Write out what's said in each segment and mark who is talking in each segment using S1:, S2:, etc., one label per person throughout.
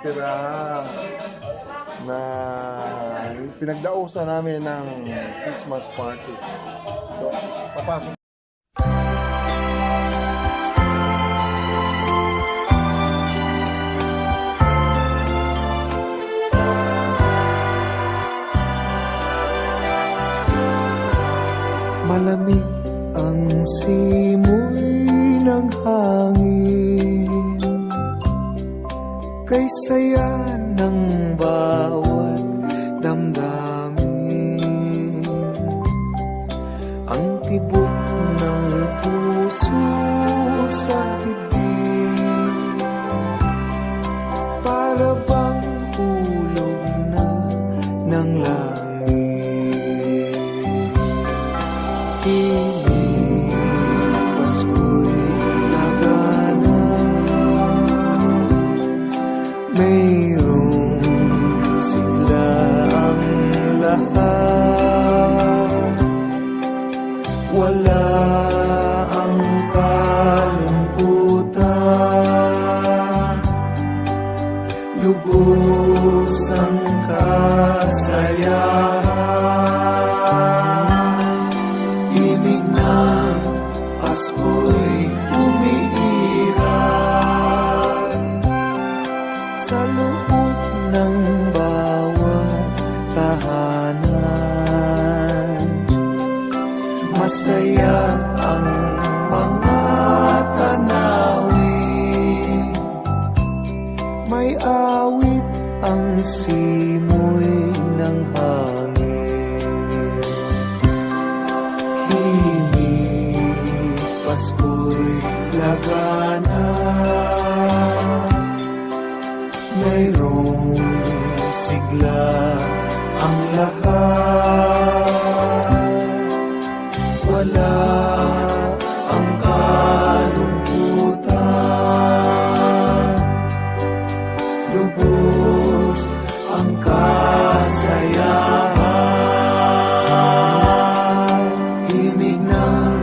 S1: tirahan na pinagdausan namin ng Christmas party. So, papasok.
S2: Malamig ang simoy ng hangin, kay saya ng bawat damdamin. Ang tibok ng puso sa dibdib, para bang hulog na ng langit. Piling Pasko'y lagana, mayroong sigla ang lahat. Wala ang kalungkutan, lubos ang kasayahan. Ibig ng Pasko'y umiiral sa loob ng bawat tahanan. Masaya ang mga tanawin, may awit ang simoy ng hangin. Himig Pasko'y lagana, mayroong sigla ang lahat. Wala ang kalungkutan, lubos ang kasayahan. Himig ng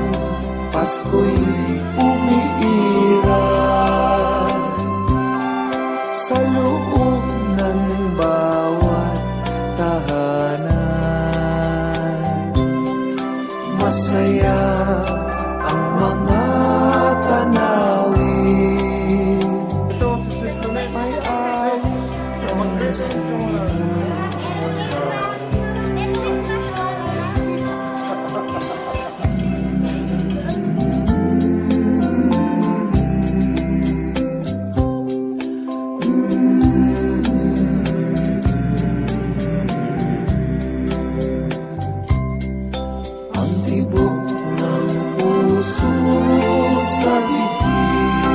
S2: Pasko'y umiiral sa loob ng bawat tahanan. Masaya ang mga tanawin,
S1: Ito si Sister May.
S2: may awit ang simoy. Ang tibok ng puso sa dibdib,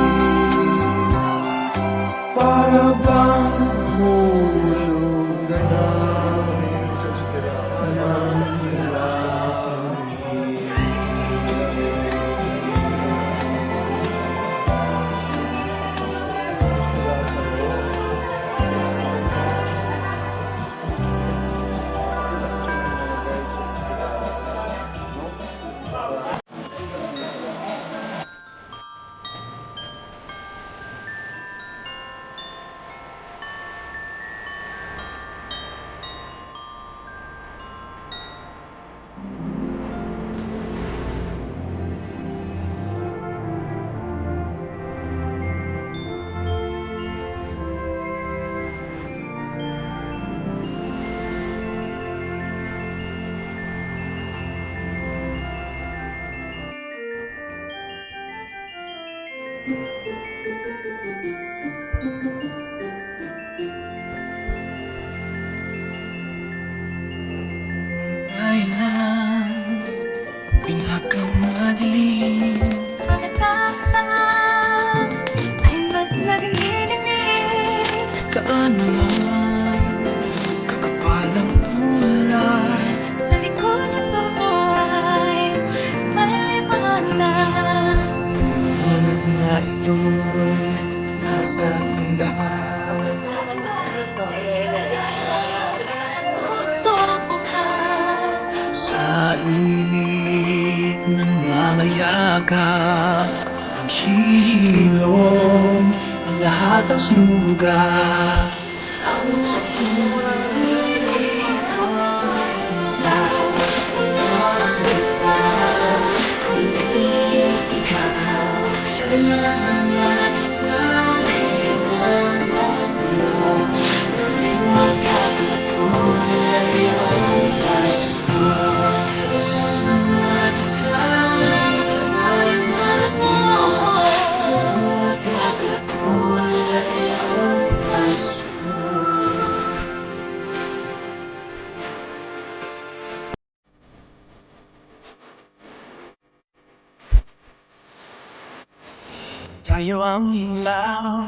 S2: para bang hulog na ng langit.
S3: Kailan pinakamadilim,
S4: Pagkatapos ay mas nagdidinig.
S3: gaano man kakapal ang kulay,
S4: Sa likod nito ay may liwanag.
S3: hanap na ito'y nasa tindahan.
S4: Puso ko ka,
S3: Sa init ng mga yakap, ang hilom, ang lahat ng sugat. Salamat sa iyong kulay ang pasto. Salamat sa iyong kulay ang pasto. Tayo ang ilaw.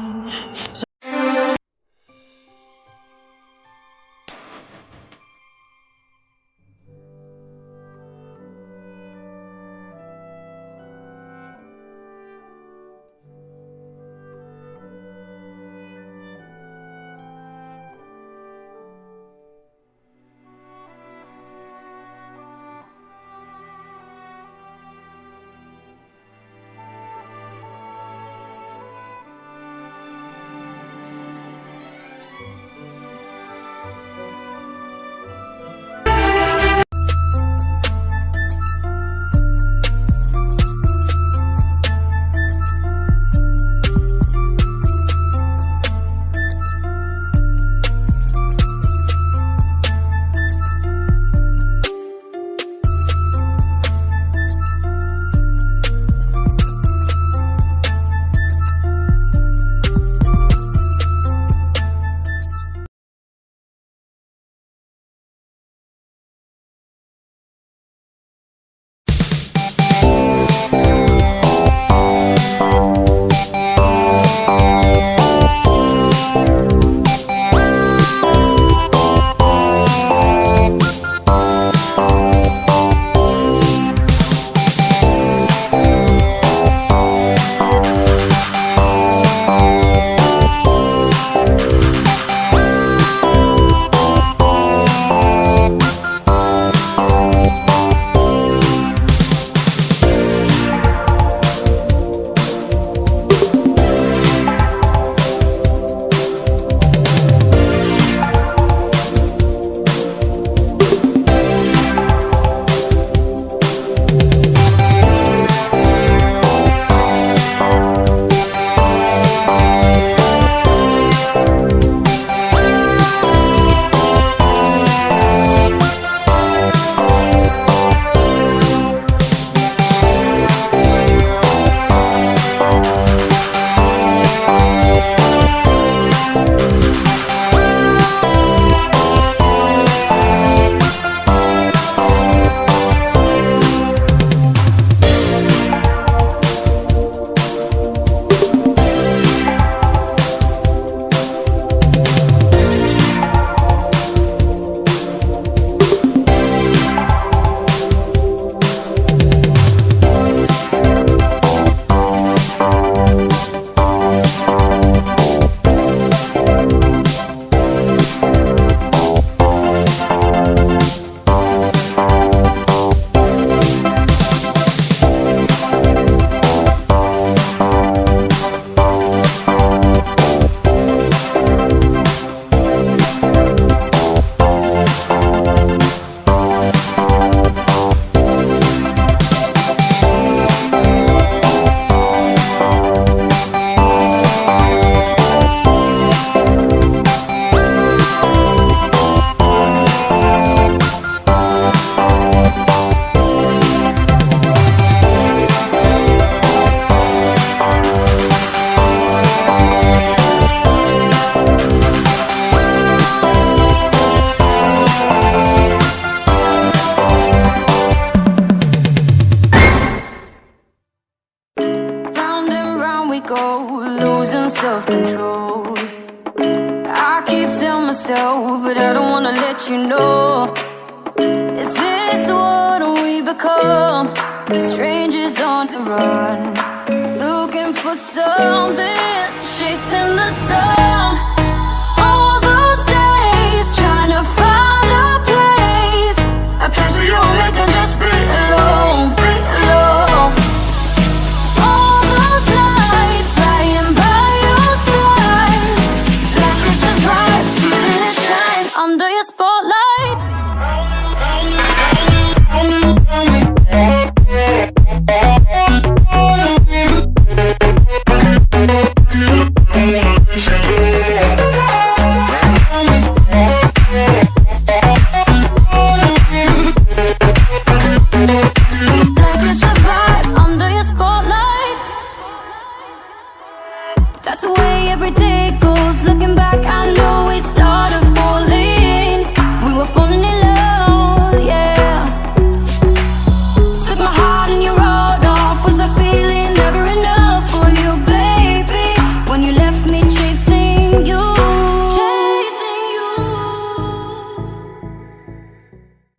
S5: self-control. I keep telling myself, but I don't wanna let you know. Is this what we become? Strangers on the run, looking for something